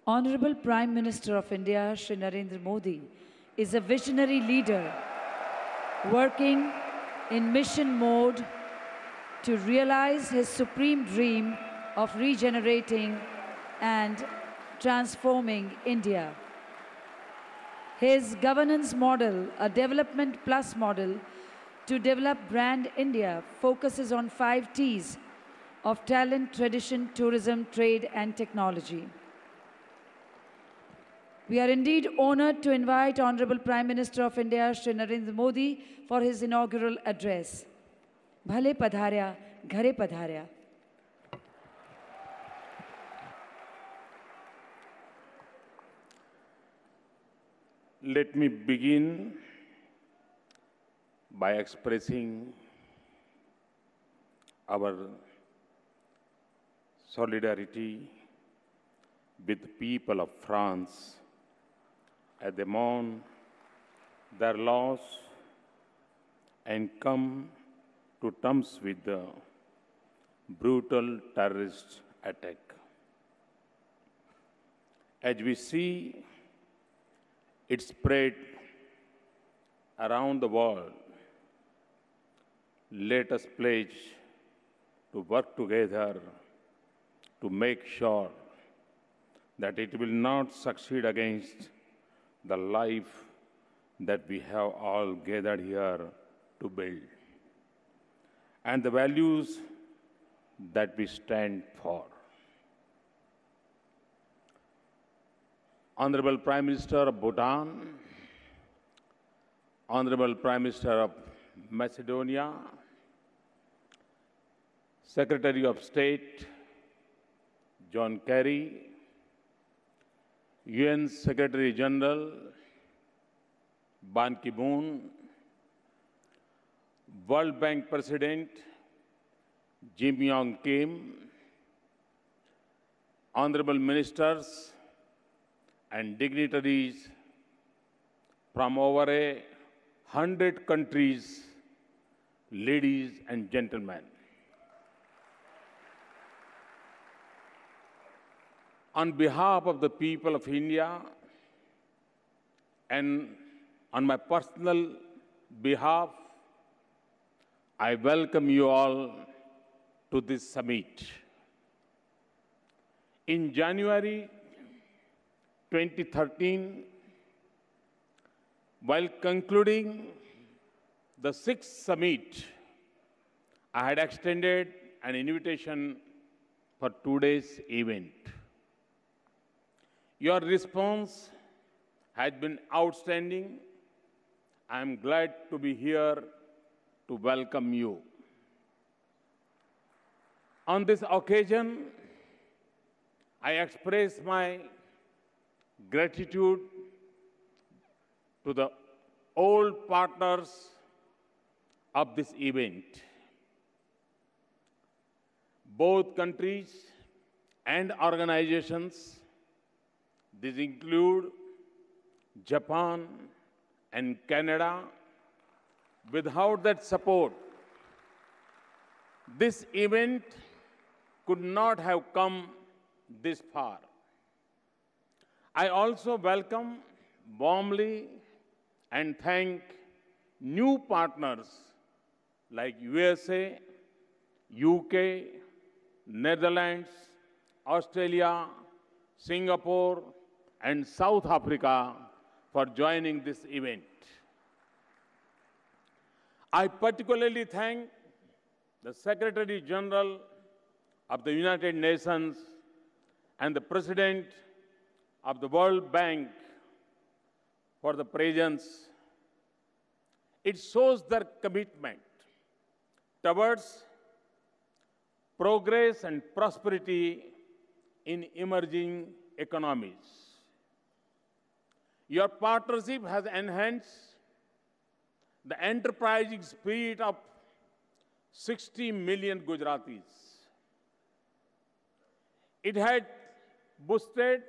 Honorable Prime Minister of India, Shri Narendra Modi, is a visionary leader working in mission mode to realize his supreme dream of regenerating and transforming India. His governance model, a development plus model to develop brand India, focuses on 5 T's of talent, tradition, tourism, trade, and technology. We are indeed honored to invite Honorable Prime Minister of India, Shri Narendra Modi, for his inaugural address. Bhale padharya, ghare padharya. Let me begin by expressing our solidarity with the people of France as they mourn their loss and come to terms with the brutal terrorist attack. As we see it spread around the world, let us pledge to work together to make sure that it will not succeed against the life that we have all gathered here to build and the values that we stand for. Honorable Prime Minister of Bhutan, Honorable Prime Minister of Macedonia, Secretary of State John Kerry, UN Secretary General Ban Ki-moon, World Bank President Jim Yong Kim, Honorable Ministers and dignitaries from over 100 countries, ladies and gentlemen. On behalf of the people of India and on my personal behalf, I welcome you all to this summit. In January 2013, while concluding the 6th summit, I had extended an invitation for today's event. Your response has been outstanding. I am glad to be here to welcome you. On this occasion, I express my gratitude to the old partners of this event. Both countries and organizations, these include Japan and Canada. Without that support, this event could not have come this far. I also welcome warmly and thank new partners like USA, UK, Netherlands, Australia, Singapore, and South Africa for joining this event. I particularly thank the Secretary General of the United Nations and the President of the World Bank for the presence. It shows their commitment towards progress and prosperity in emerging economies. Your partnership has enhanced the enterprising spirit of 60 million Gujaratis. It had boosted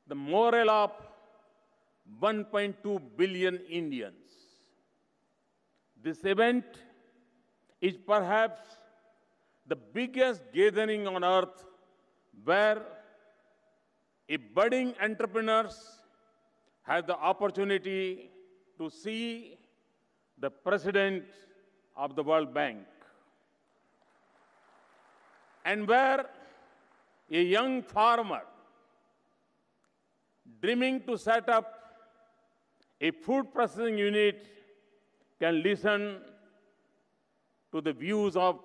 the morale of 1.2 billion Indians. This event is perhaps the biggest gathering on earth where if budding entrepreneurs have the opportunity to see the President of the World Bank, and where a young farmer dreaming to set up a food processing unit can listen to the views of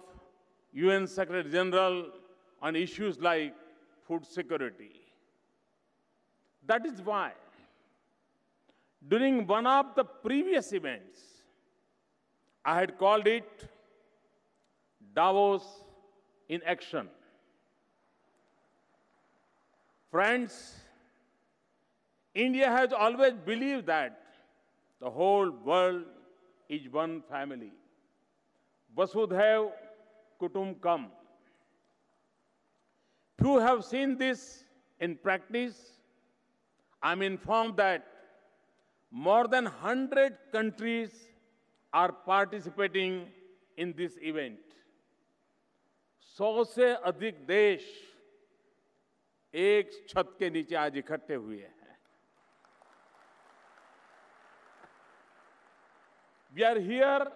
UN Secretary General on issues like food security. That is why, during one of the previous events, I had called it Davos in action. Friends, India has always believed that the whole world is one family. Vasudhaiv Kutumbakam. Few have seen this in practice. I'm informed that more than 100 countries are participating in this event. 100 से अधिक देश एक छत के नीचे आज इकट्ठे हुए हैं. We are here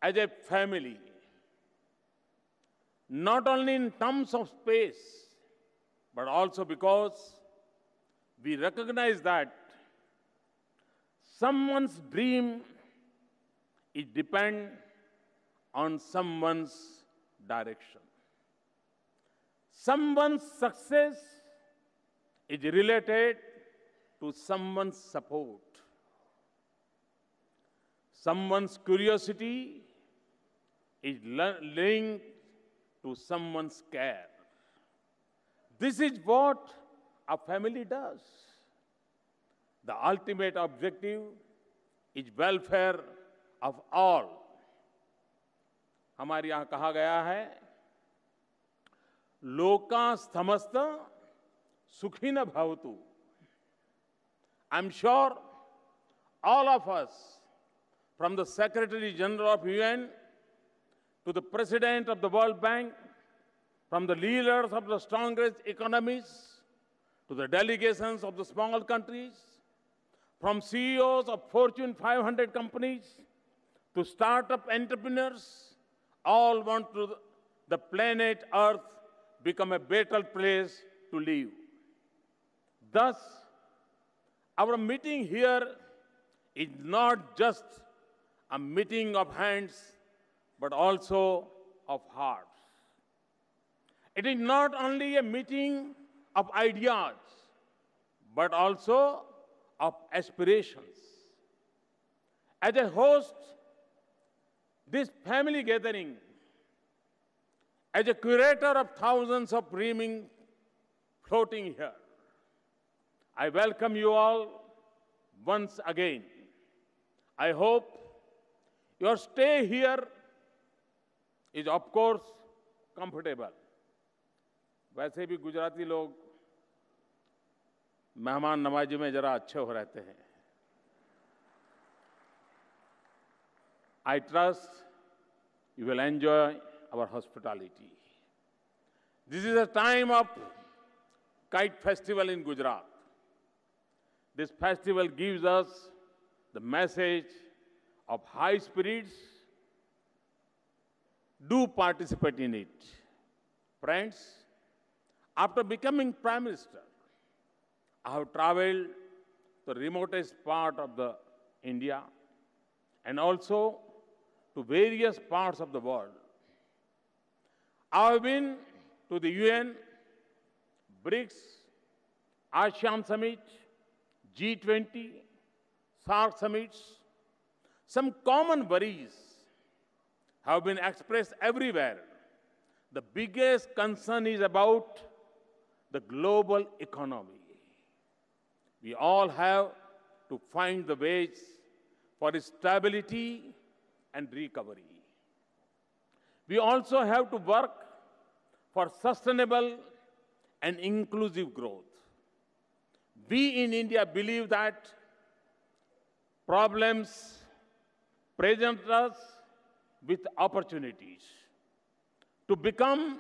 as a family, not only in terms of space, but also because we recognize that someone's dream is depend on someone's direction. Someone's success is related to someone's support. Someone's curiosity is linked to someone's care. This is what a family does. The ultimate objective is welfare of all. हमारे यहाँ कहा गया है, लोका समस्त सुखी न भवतु. I'm sure all of us, from the Secretary General of UN to the President of the World Bank, from the leaders of the strongest economies to the delegations of the small countries, from CEOs of Fortune 500 companies to startup entrepreneurs, all want to the planet Earth become a better place to live. Thus, our meeting here is not just a meeting of hands, but also of hearts. It is not only a meeting of ideas, but also of aspirations. As a host, this family gathering, as a curator of thousands of dreaming floating here, I welcome you all once again. I hope your stay here is, of course, comfortable. वैसे भी गुजराती लोग मेहमान नवाजी में जरा अच्छे हो रहते हैं. I trust you will enjoy our hospitality. This is a time of Kite Festival in Gujarat. This festival gives us the message of high spirits. Do participate in it. Friends, after becoming Prime Minister, I have traveled to the remotest part of the India and also to various parts of the world. I have been to the UN, BRICS, ASEAN Summit, G20, SAARC summits. Some common worries have been expressed everywhere. The biggest concern is about the global economy. We all have to find the ways for stability and recovery. We also have to work for sustainable and inclusive growth. We in India believe that problems present us with opportunities to become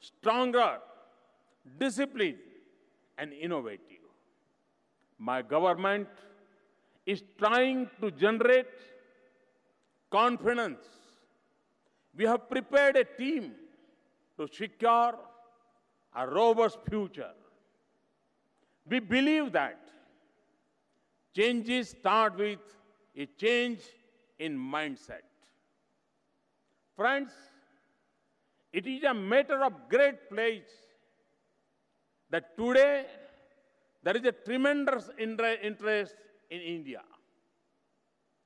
stronger, disciplined, and innovative. My government is trying to generate confidence. We have prepared a team to secure a robust future. We believe that changes start with a change in mindset. Friends, it is a matter of great place that today there is a tremendous interest in India.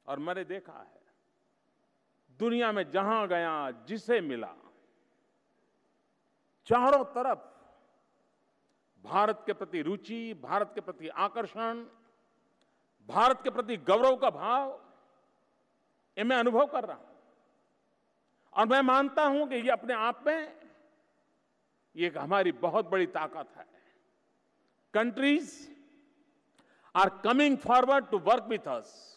और मैंने देखा है दुनिया में जहां गया जिसे मिला चारों तरफ भारत के प्रति रुचि, भारत के प्रति आकर्षण, भारत के प्रति गौरव का भाव ये मैं अनुभव कर रहा हूं। और मैं मानता हूं कि ये अपने आप में ये एक हमारी बहुत बड़ी ताकत है। Countries are coming forward to work with us.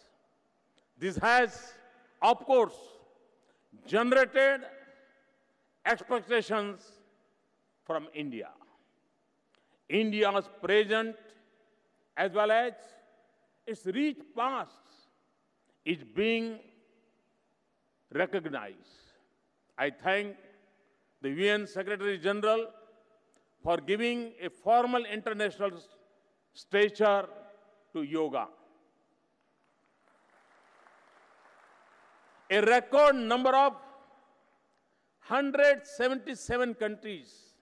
This has, of course, generated expectations from India. India's present as well as its rich past is being recognized. I thank the UN Secretary General for giving a formal international stature to yoga. A record number of 177 countries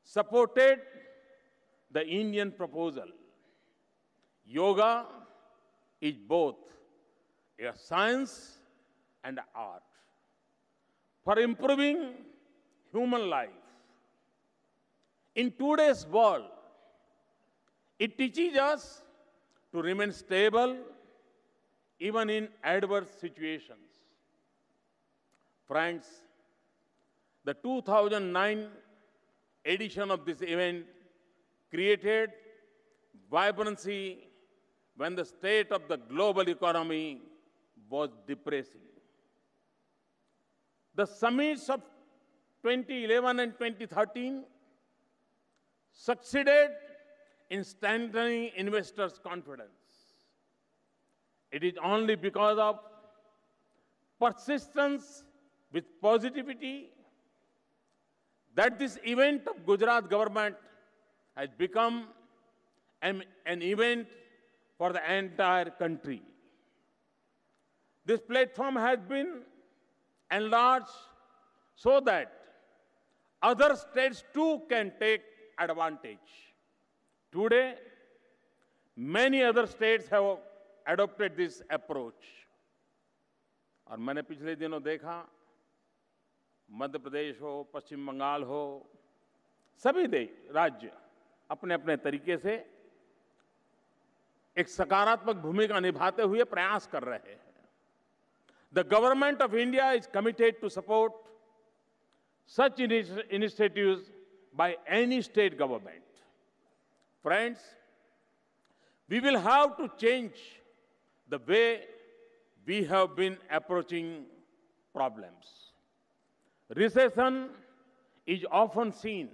supported the Indian proposal. Yoga is both a science and art for improving human life. In today's world, it teaches us to remain stable even in adverse situations. Friends, the 2009 edition of this event created vibrancy when the state of the global economy was depressing. The summits of 2011 and 2013 succeeded in strengthening investors' confidence. It is only because of persistence with positivity that this event of Gujarat government has become an event for the entire country. This platform has been enlarged so that other states too can take advantage. Today, many other states have adopted this approach. और मैंने पिछले दिनों देखा मध्य प्रदेश हो, पश्चिम बंगाल हो, सभी राज्य अपने अपने तरीके से एक सकारात्मक भूमिका निभाते हुए प्रयास कर रहे हैं. The government of India is committed to support such initiatives by any state government. Friends, we will have to change the way we have been approaching problems. Recession is often seen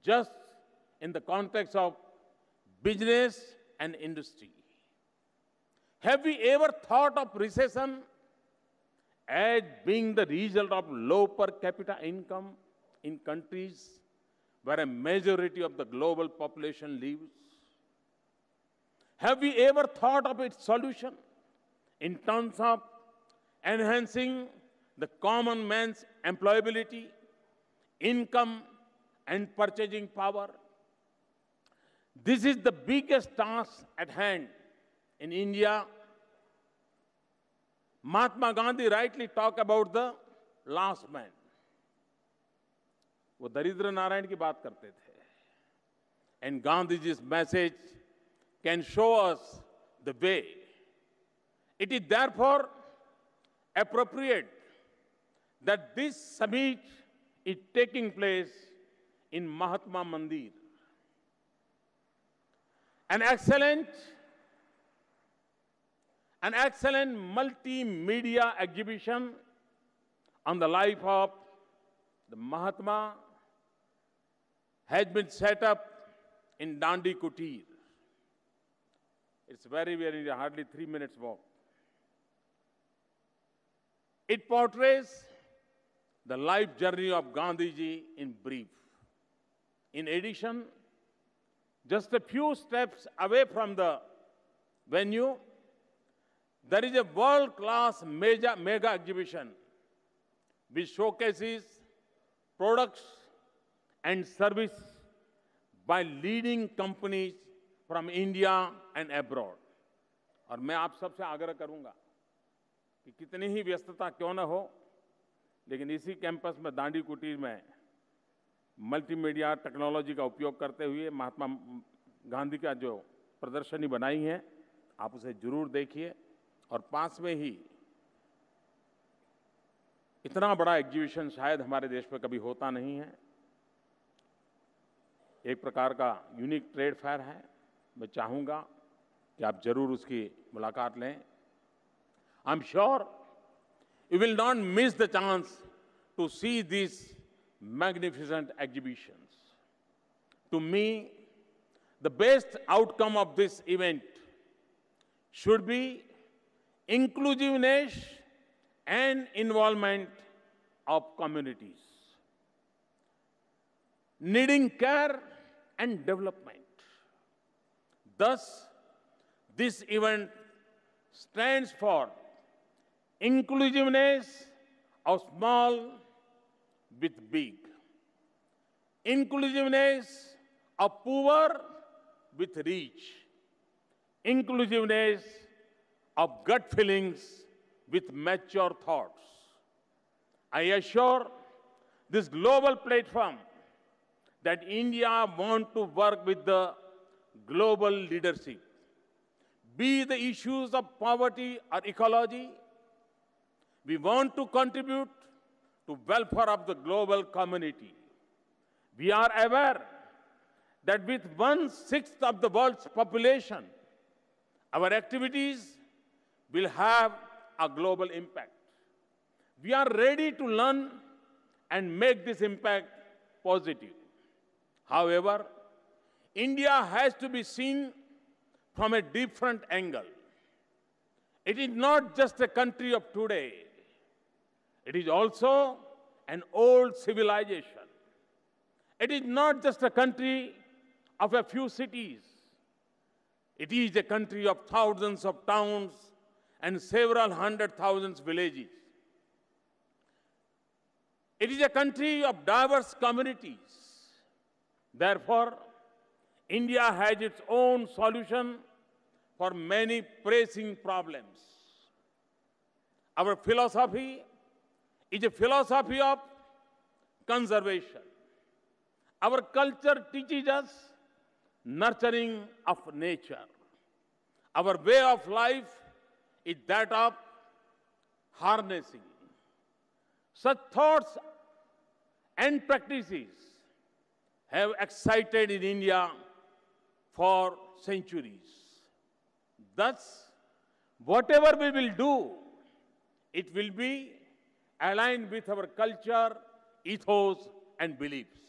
just in the context of business and industry. Have we ever thought of recession as being the result of low per capita income in countries where a majority of the global population lives? Have we ever thought of its solution in terms of enhancing the common man's employability, income, and purchasing power? This is the biggest task at hand in India. Mahatma Gandhi rightly talked about the last man. वो दरिद्र नारायण की बात करते थे. And Gandhiji's message can show us the way. It is therefore appropriate that this summit is taking place in Mahatma Mandir. An excellent multimedia exhibition on the life of the Mahatma has been set up in Dandi Kutir. It's very hardly 3 minutes walk. It portrays the life journey of Gandhiji in brief. In addition, just a few steps away from the venue, there is a world-class mega exhibition which showcases products and service by leading companies from India and abroad. और मैं आप सबसे आग्रह करूंगा कि कितनी ही व्यस्तता क्यों न हो, लेकिन इसी कैंपस में दांडी कुटीर में मल्टीमीडिया टेक्नोलॉजी का उपयोग करते हुए महात्मा गांधी का जो प्रदर्शनी बनाई है, आप उसे जरूर देखिए। और पास में ही इतना बड़ा एग्जीबिशन शायद हमारे देश में कभी होता नहीं है, एक प्रकार का यूनिक ट्रेड फेयर है। मैं चाहूंगा कि आप जरूर उसकी मुलाकात लें। I am sure you will not miss the chance to see this magnificent exhibitions. To me, the best outcome of this event should be inclusiveness and involvement of communities, needing care and development. Thus, this event stands for inclusiveness of small with big, inclusiveness of poor with rich, inclusiveness of gut feelings with mature thoughts. I assure this global platform that India wants to work with the global leadership, be the issues of poverty or ecology. We want to contribute to welfare of the global community. We are aware that with 1/6 of the world's population, our activities will have a global impact. We are ready to learn and make this impact positive. However, India has to be seen from a different angle. It is not just a country of today. It is also an old civilization. It is not just a country of a few cities. It is a country of thousands of towns and several hundred thousands villages. It is a country of diverse communities. Therefore, India has its own solution for many pressing problems. Our philosophy is a philosophy of conservation. Our culture teaches us nurturing of nature. Our way of life is that of harnessing. Such thoughts and practices have excited in India for centuries. Thus, whatever we will do, it will be aligned with our culture, ethos, and beliefs.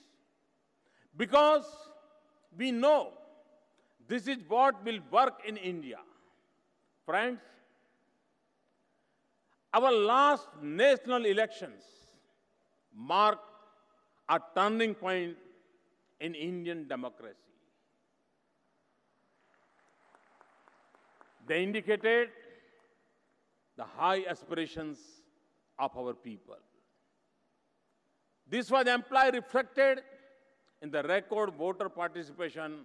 Because we know this is what will work in India. Friends, our last national elections marked a turning point in Indian democracy. They indicated the high aspirations of our people. This was amply reflected in the record voter participation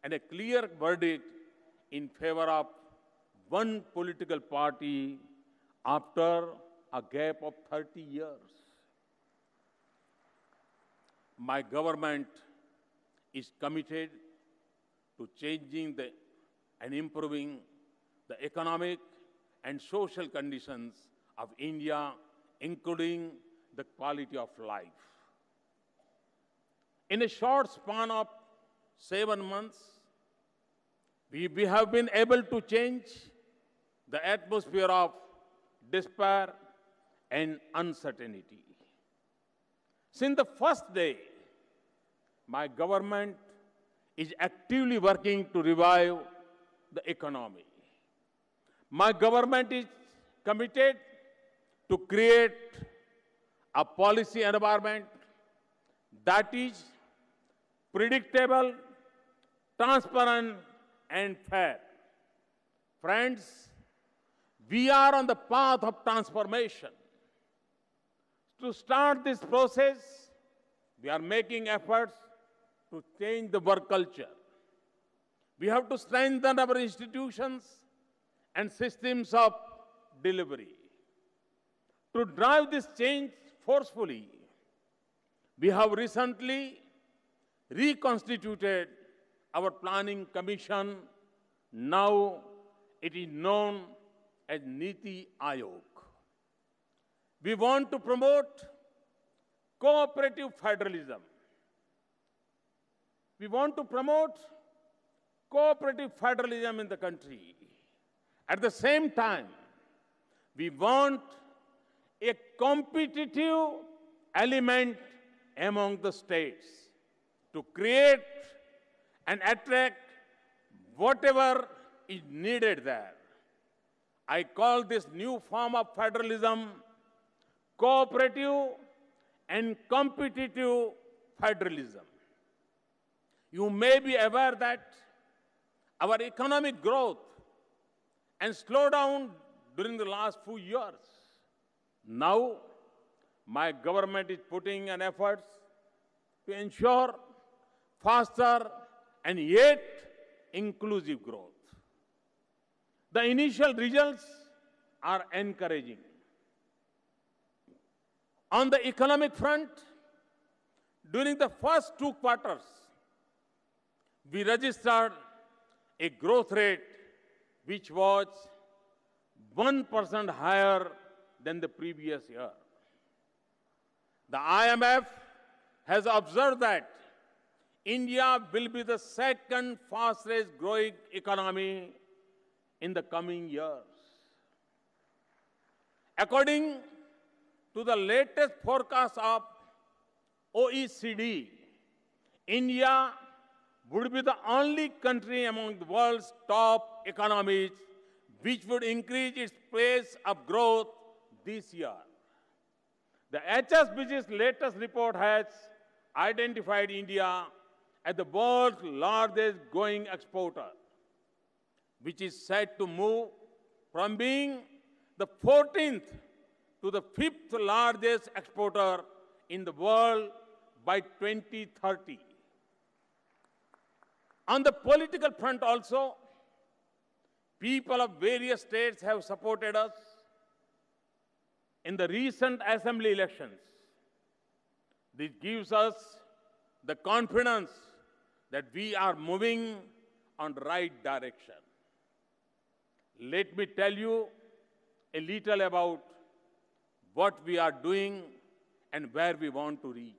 and a clear verdict in favor of one political party after a gap of 30 years. My government is committed to changing and improving the economic and social conditions of India, including the quality of life. In a short span of 7 months, we have been able to change the atmosphere of despair and uncertainty. Since the first day, my government is actively working to revive the economy. My government is committed to create a policy environment that is predictable, transparent, and fair. Friends, we are on the path of transformation. To start this process, we are making efforts to change the work culture. We have to strengthen our institutions and systems of delivery. To drive this change forcefully, we have recently reconstituted our Planning Commission. Now it is known as Niti Aayog. We want to promote cooperative federalism. We want to promote cooperative federalism in the country. At the same time, we want a competitive element among the states to create and attract whatever is needed there. I call this new form of federalism cooperative and competitive federalism. You may be aware that our economic growth and slowdown during the last few years. Now, my government is putting an effort to ensure faster and yet inclusive growth. The initial results are encouraging. On the economic front, during the first 2 quarters, we registered a growth rate which was 1% higher than the previous year. The IMF has observed that India will be the second fastest growing economy in the coming years. According to the latest forecast of OECD, India would be the only country among the world's top economies which would increase its pace of growth this year. The HSBC's latest report has identified India as the world's largest growing exporter, which is set to move from being the 14th to the 5th largest exporter in the world by 2030. On the political front also, people of various states have supported us in the recent assembly elections. This gives us the confidence that we are moving on the right direction. Let me tell you a little about what we are doing and where we want to reach.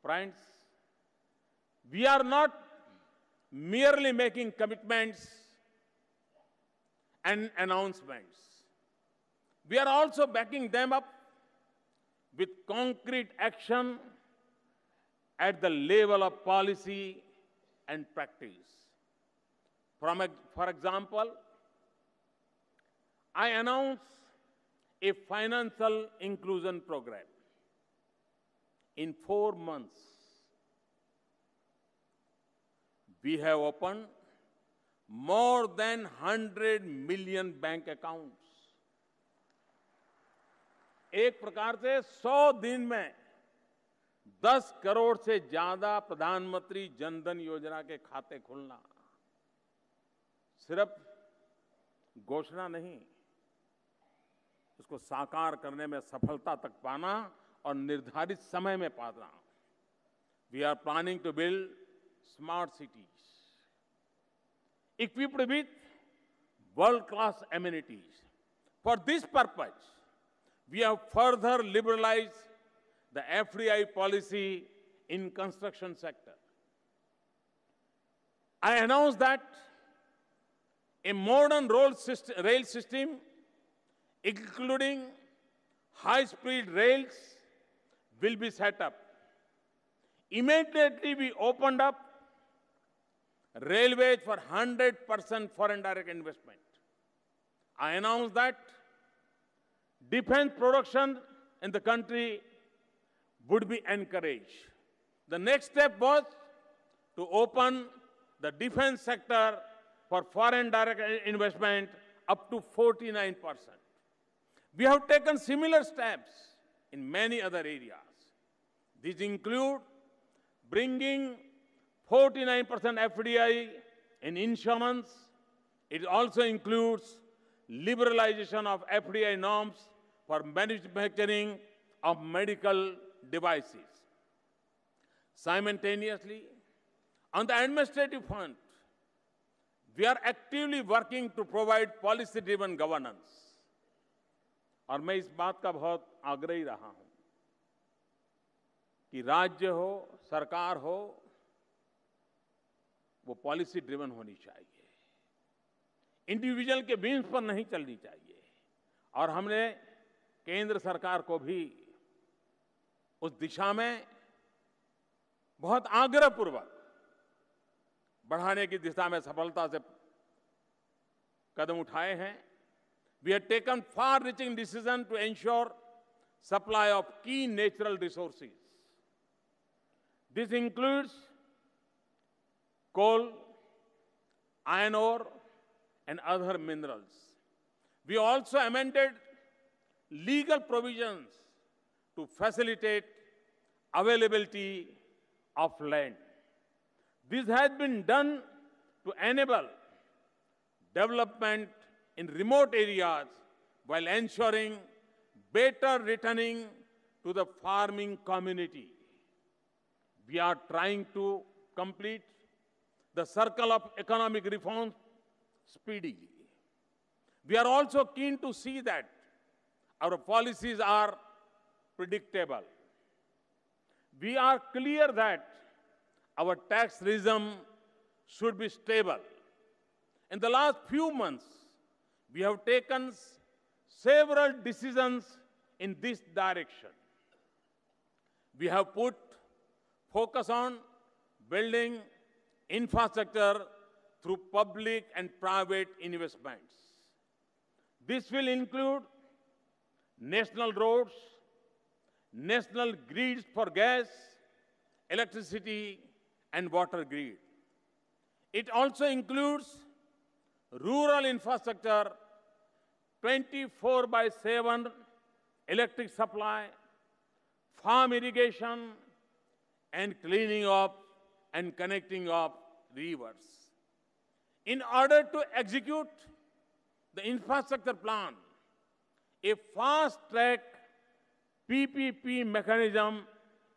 Friends, we are not merely making commitments and announcements. We are also backing them up with concrete action at the level of policy and practice. For example, I announced a financial inclusion program. In 4 months, we have opened more than 100 million bank accounts. एक प्रकार से 100 दिन में 10 करोड़ से ज्यादा प्रधानमंत्री जनधन योजना के खाते खुलना सिर्फ घोषणा नहीं, उसको साकार करने में सफलता तक पाना और निर्धारित समय में पाना. We are planning to build smart cities equipped with world-class amenities. For this purpose, we have further liberalized the FDI policy in construction sector. I announced that a modern rail system, including high-speed rails, will be set up. Immediately, we opened up railways for 100% foreign direct investment. I announced that defense production in the country would be encouraged. The next step was to open the defense sector for foreign direct investment up to 49%. We have taken similar steps in many other areas. These include bringing 49% FDI in insurance. It also includes liberalization of FDI norms for manufacturing of medical devices. Simultaneously, on the administrative front, we are actively working to provide policy-driven governance. और मैं इस बात का बहुत आग्रही रहा हूं कि राज्य हो, सरकार हो, वो पॉलिसी ड्रिवन होनी चाहिए, इंडिविजुअल के व्हील्स पर नहीं चलनी चाहिए। और हमने केंद्र सरकार को भी उस दिशा में बहुत आग्रहपूर्वक बढ़ाने की दिशा में सफलता से कदम उठाए हैं। We have taken far-reaching decisions to ensure supply of key natural resources. This includes coal, iron ore, and other minerals. We also amended legal provisions to facilitate availability of land. This has been done to enable development in remote areas while ensuring better returning to the farming community. We are trying to complete the circle of economic reforms speedily. We are also keen to see that our policies are predictable. We are clear that our tax regime should be stable. In the last few months, we have taken several decisions in this direction. We have put focus on building infrastructure through public and private investments. This will include national roads, national grids for gas, electricity, and water grid. It also includes rural infrastructure, 24/7 electric supply, farm irrigation, and cleaning up and connecting of rivers. In order to execute the infrastructure plan, a fast-track PPP mechanism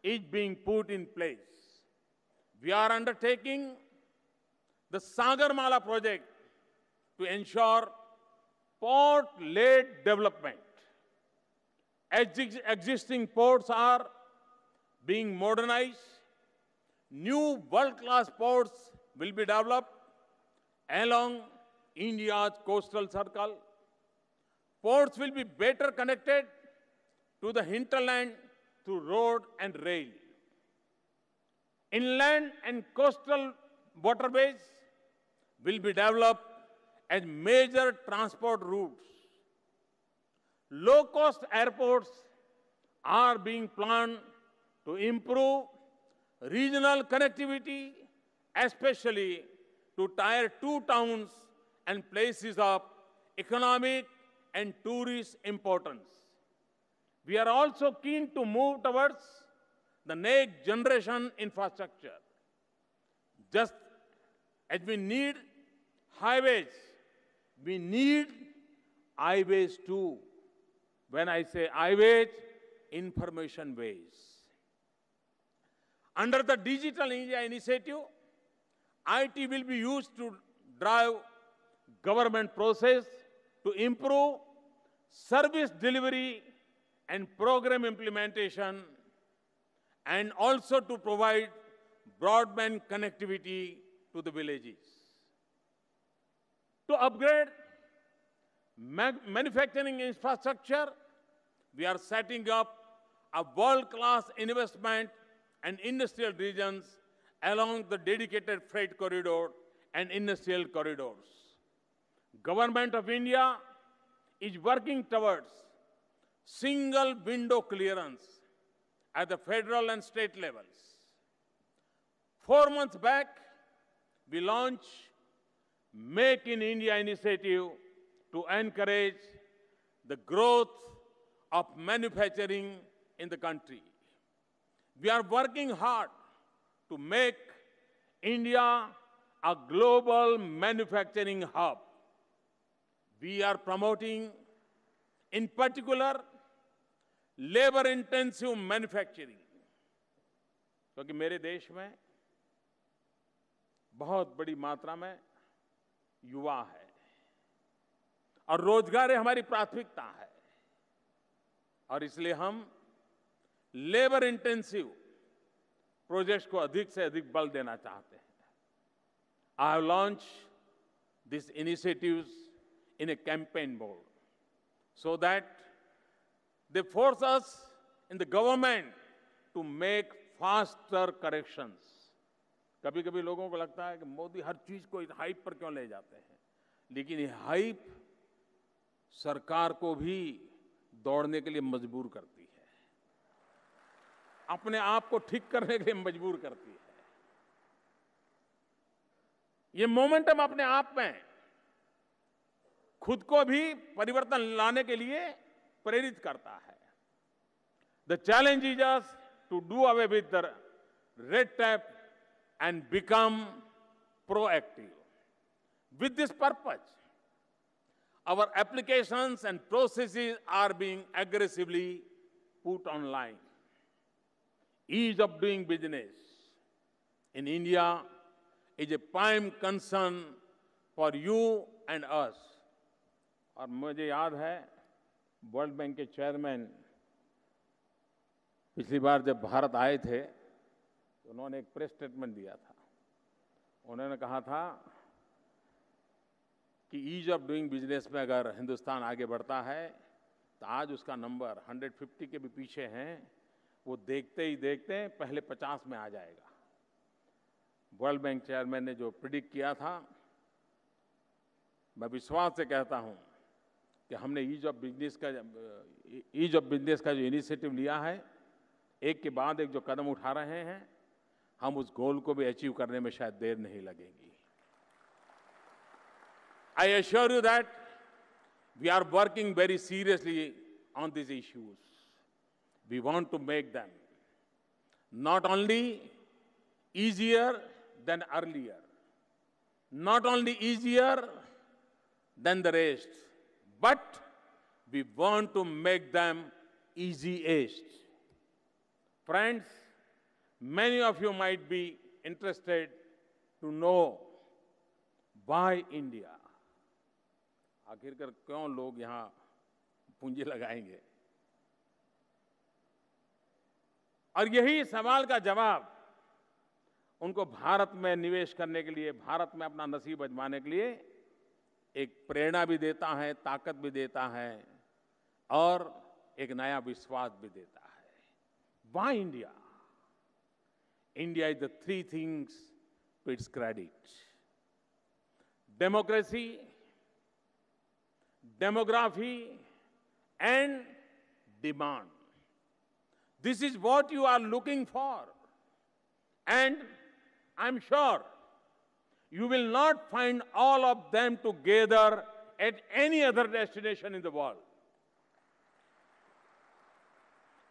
is being put in place. We are undertaking the Sagarmala project to ensure port-led development. Existing ports are being modernized. New world-class ports will be developed along India's coastal circle. Ports will be better connected to the hinterland through road and rail. Inland and coastal waterways will be developed as major transport routes. Low-cost airports are being planned to improve regional connectivity, especially to Tier 2 towns and places of economic and tourist importance. We are also keen to move towards the next generation infrastructure. Just as we need highways, we need highways too. When I say highways, information ways. Under the Digital India initiative, IT will be used to drive government process to improve service delivery and program implementation, and also to provide broadband connectivity to the villages. To upgrade manufacturing infrastructure, we are setting up a world-class investment and industrial regions along the dedicated freight corridor and industrial corridors. Government of India is working towards single window clearance at the federal and state levels. 4 months back, we launched Make in India initiative to encourage the growth of manufacturing in the country. We are working hard to make India a global manufacturing hub. We are promoting, in particular, labor-intensive manufacturing. क्योंकि मेरे देश में बहुत बड़ी मात्रा में युवा है और रोजगार हमारी प्राथमिकता है और इसलिए हम लेबर इंटेंसिव प्रोजेक्ट्स को अधिक से अधिक बल देना चाहते हैं. I have launched these initiatives in a campaign mode so that they force us in the government to make faster corrections. कभी कभी लोगों को लगता है कि मोदी हर चीज को इस हाइप पर क्यों ले जाते हैं, लेकिन ये हाइप सरकार को भी दौड़ने के लिए मजबूर करती है, अपने आप को ठीक करने के लिए मजबूर करती है. ये मोमेंटम अपने आप में खुद को भी परिवर्तन लाने के लिए प्रेरित करता है. The challenge is us to do away with the red tape and become proactive. With this purpose, our applications and processes are being aggressively put online. Ease of doing business in India is a prime concern for you and us. और मुझे याद है world bank के chairman पिछली बार जब भारत आए थे तो उन्होंने एक प्रेस स्टेटमेंट दिया था. उन्होंने कहा था कि ईज ऑफ डूइंग बिजनेस में अगर हिंदुस्तान आगे बढ़ता है तो आज उसका नंबर 150 के भी पीछे हैं, वो देखते ही देखते पहले 50 में आ जाएगा. वर्ल्ड बैंक चेयरमैन ने जो प्रिडिक्ट किया था, मैं विश्वास से कहता हूं कि हमने ईज ऑफ बिजनेस का जो इनिशिएटिव लिया है, एक के बाद एक जो कदम उठा रहे हैं, हम उस गोल को भी अचीव करने में शायद देर नहीं लगेगी. I assure you that we are working very seriously on these issues. We want to make them not only easier than earlier, not only easier than the rest, but we want to make them easiest. Friends, many of you might be interested to know why India. आखिरकार क्यों लोग यहाँ पूंजी लगाएंगे? और यही सवाल का जवाब उनको भारत में निवेश करने के लिए, भारत में अपना नसीब आजमाने के लिए एक प्रेरणा भी देता है, ताकत भी देता है और एक नया विश्वास भी देता है. Why India? India is the three things to its credit: democracy, demography, and demand. This is what you are looking for. And I'm sure you will not find all of them together at any other destination in the world.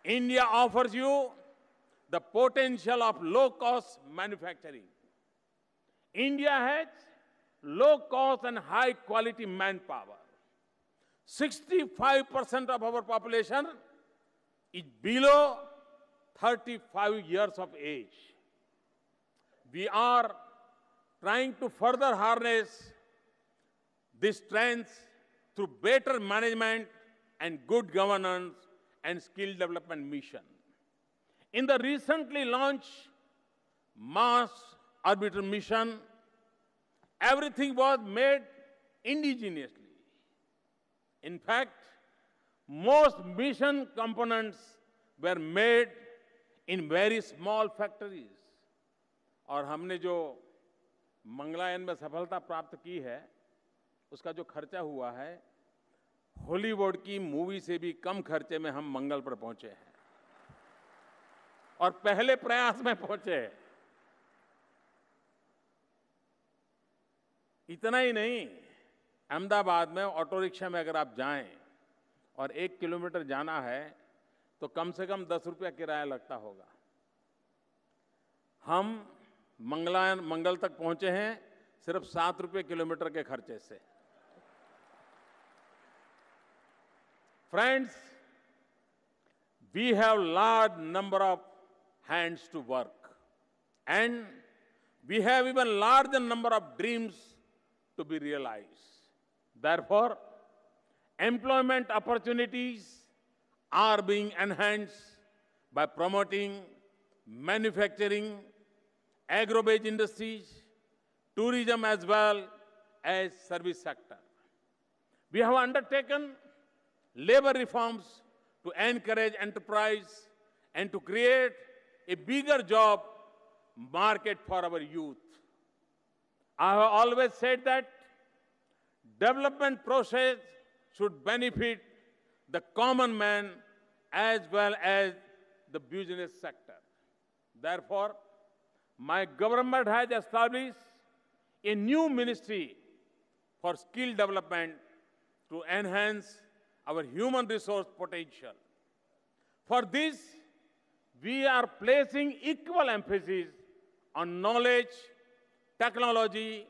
India offers you the potential of low-cost manufacturing. India has low-cost and high-quality manpower. 65% of our population is below 35 years of age. We are trying to further harness this strength through better management and good governance and skill development mission. In the recently launched Mars Orbiter mission, everything was made indigenously. In fact, most mission components were made in very small factories. और हमने जो मंगलायन में सफलता प्राप्त की है, उसका जो खर्चा हुआ है, हॉलीवुड की मूवी से भी कम खर्चे में हम मंगल पर पहुंचे हैं और पहले प्रयास में पहुंचे हैं। इतना ही नहीं, अहमदाबाद में ऑटो रिक्शा में अगर आप जाएं और 1 किलोमीटर जाना है तो कम से कम 10 रुपया किराया लगता होगा। हम मंगल तक पहुंचे हैं सिर्फ 7 रुपये किलोमीटर के खर्चे से। Friends, we have large number of hands to work, and we have even larger number of dreams to be realized. Therefore, employment opportunities are being enhanced by promoting manufacturing, agro-based industries, tourism as well as service sector. We have undertaken labor reforms to encourage enterprise and to create a bigger job market for our youth. I have always said that development process should benefit the common man as well as the business sector. Therefore, my government has established a new ministry for skill development to enhance our human resource potential. For this, we are placing equal emphasis on knowledge, technology,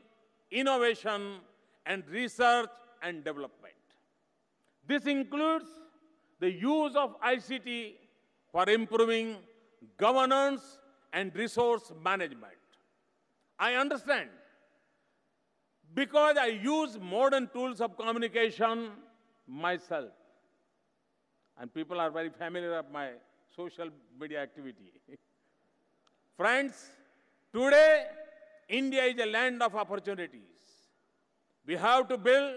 innovation, and research and development. This includes the use of ICT for improving governance and resource management. I understand because I use modern tools of communication myself, and people are very familiar with my social media activity. Friends, today India is a land of opportunities. We have to build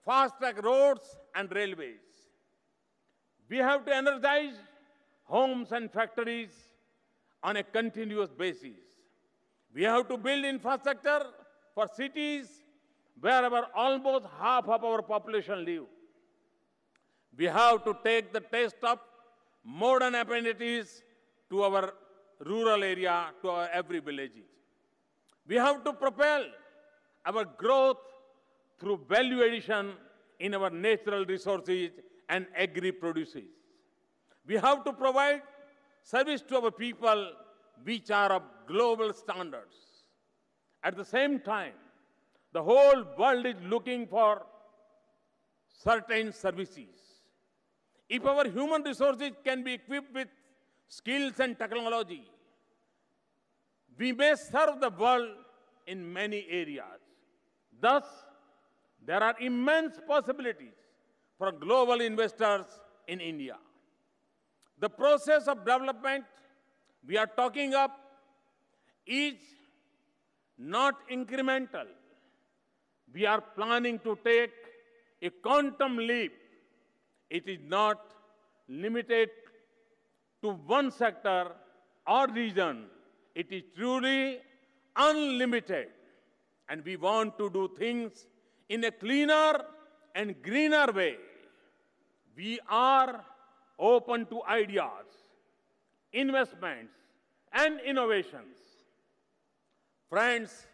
fast-track roads and railways. We have to energize homes and factories on a continuous basis. We have to build infrastructure for cities wherever almost half of our population live. We have to take the taste of modern amenities to our rural area, to our every village. We have to propel our growth through value addition in our natural resources and agri-produces. We have to provide service to our people which are of global standards. At the same time, the whole world is looking for certain services. If our human resources can be equipped with skills and technology, we may serve the world in many areas. Thus, there are immense possibilities for global investors in India. The process of development we are talking of is not incremental. We are planning to take a quantum leap. It is not limited to one sector or region. It is truly unlimited. And we want to do things in a cleaner and greener way. We are open to ideas, investments, and innovations. Friends,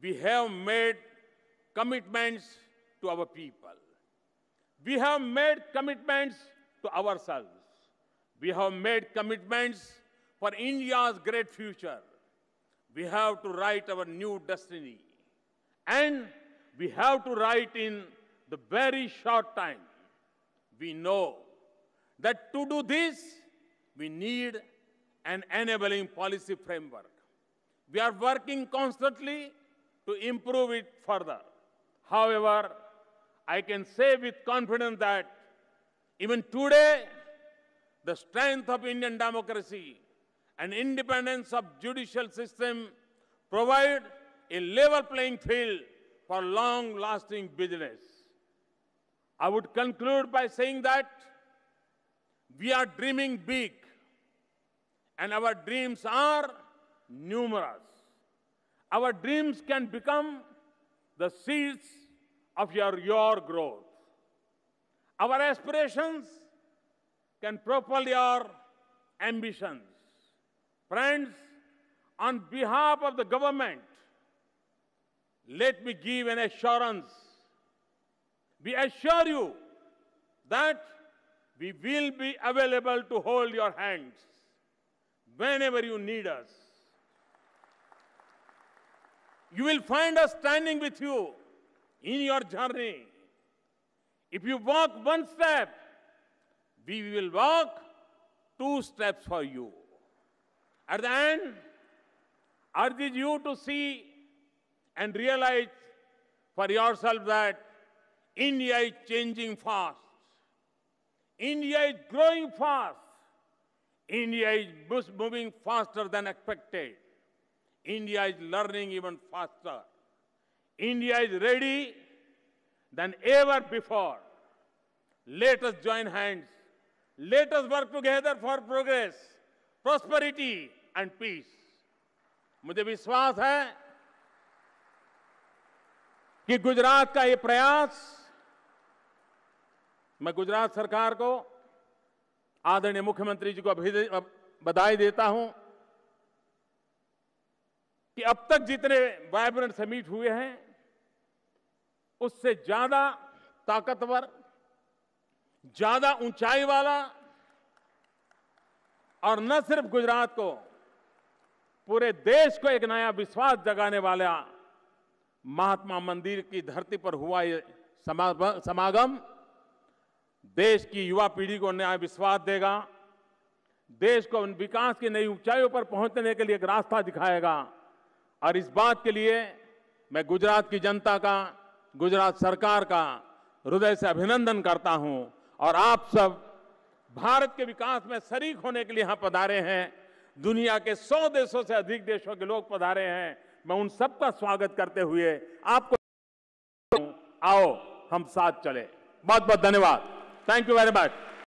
we have made commitments to our people. We have made commitments to ourselves. We have made commitments for India's great future. We have to write our new destiny. And we have to write in the very short time. We know that to do this, we need an enabling policy framework. We are working constantly to improve it further. However, I can say with confidence that even today, the strength of Indian democracy and independence of judicial system provide a level playing field for long-lasting business. I would conclude by saying that we are dreaming big, and our dreams are numerous. our dreams can become the seeds of your growth. Our aspirations can propel your ambitions. Friends, on behalf of the government, let me give an assurance. We assure you that we will be available to hold your hands whenever you need us. You will find us standing with you in your journey. If you walk one step, we will walk 2 steps for you. At the end, I urge you to see and realize for yourself that India is changing fast. India is growing fast. India is moving faster than expected. India is learning even faster. India is ready than ever before. Let us join hands. Let us work together for progress, prosperity and peace. मुझे विश्वास है कि गुजरात का ये प्रयास, मैं गुजरात सरकार को, आदरणीय मुख्यमंत्री जी को बधाई देता हूं कि अब तक जितने वाइब्रेंट समिट हुए हैं उससे ज्यादा ताकतवर, ज्यादा ऊंचाई वाला और न सिर्फ गुजरात को, पूरे देश को एक नया विश्वास जगाने वाला महात्मा मंदिर की धरती पर हुआ ये समागम देश की युवा पीढ़ी को नया विश्वास देगा, देश को विकास की नई ऊंचाइयों पर पहुंचने के लिए एक रास्ता दिखाएगा। और इस बात के लिए मैं गुजरात की जनता का, गुजरात सरकार का हृदय से अभिनंदन करता हूं। और आप सब भारत के विकास में शरीक होने के लिए यहां पधारे हैं। दुनिया के 100 देशों से अधिक देशों के लोग पधारे हैं। मैं उन सबका स्वागत करते हुए आपको, आओ हम साथ चले। बहुत बहुत धन्यवाद। Thank you very much.